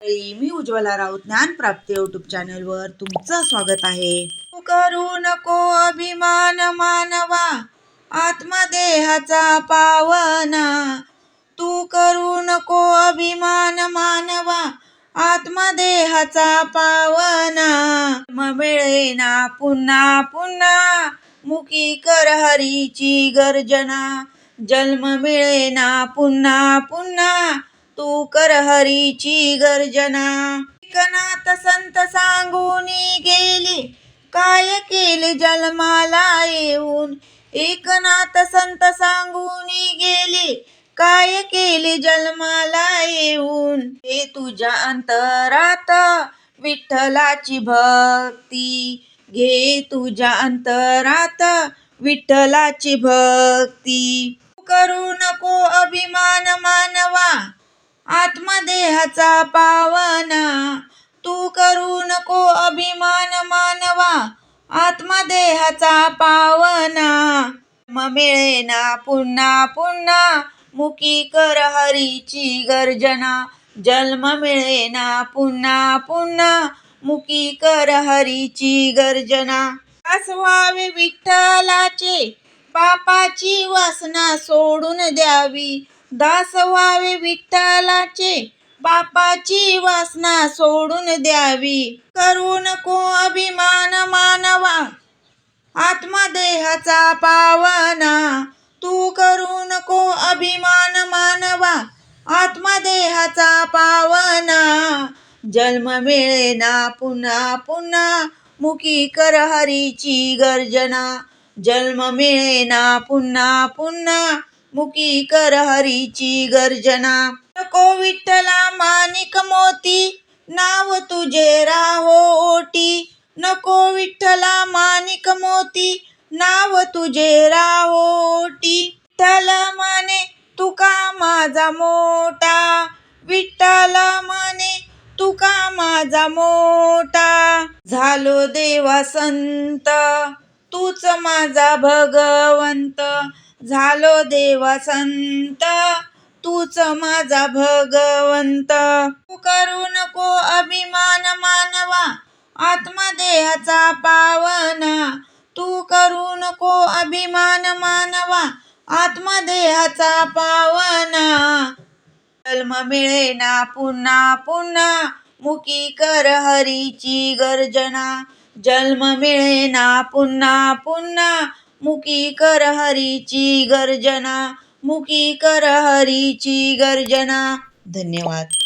मी Ujjwala Raut ज्ञानप्राप्ती YouTube चॅनलवर तुमचं स्वागत आहे. तू करू नको अभिमान मानवा आत्मदेहाचा पावना. तू करू नको अभिमान मानवा आत्मदेहाचा पावना. मिळेना पुन्हा पुन्हा मुकी कर हरीची गर्जना. जन्म मिळेना पुन्हा पुन्हा तू कर हरीची गर्जना. एकनाथ संत सांगून गेले काय केले जन्माला येऊन. एकनाथ संत सांगून गेले काय केले जन्माला येऊन. हे तुझ्या अंतरात विठ्ठलाची भक्ती. घे तुझ्या अंतरात विठ्ठलाची भक्ती. करू नको अभिमान मानवा आत्मदेहाचा पावना. तू करू नको अभिमान मानवा आत्मदेहाचा पावना. मिळेना पुन्हा पुन्हा मुकी कर हरीची गर्जना. जन्म मिळेना पुन्हा पुन्हा मुकी कर हरीची गर्जना. दास व्हावे विठ्ठलाचे पापाची वासना सोडून द्यावी. दास व्हावे विठ्ठलाचे पापाची वासना सोडून द्यावी. करू नको अभिमान मानवा आत्मदेहाचा पावना. तू करू नको अभिमान मानवा आत्मदेहाचा पावना. जन्म मिळेना पुन्हा पुन्हा मुकी कर हरीची गर्जना. जन्म मिळेना पुन्हा पुन्हा मुकी कर हरीची गर्जना. नको विठ्ठला माणिक मोती नाव तुझे राहो ओटी. नको विठ्ठला माणिक मोती नाव तुझे राहो ओटी. विठ्ठल म्हणे तुका माझा मोठा. विठ्ठल म्हणे तुका माझा मोठा. झालो देवा संत तूच माझा भगवंत. झालो देवा संत तूच माझा भगवंत. तू करू नको अभिमान मानवा आत्मदेहाचा पावना. तू करू नको अभिमान मानवा आत्मदेहाचा पावना. जन्म मिळेना पुन्हा पुन्हा मुकी कर हरीची गर्जना. जन्म मिळेना पुन्हा पुन्हा मुकी कर हरीची गर्जना. मुकी कर हरीची गर्जना. धन्यवाद.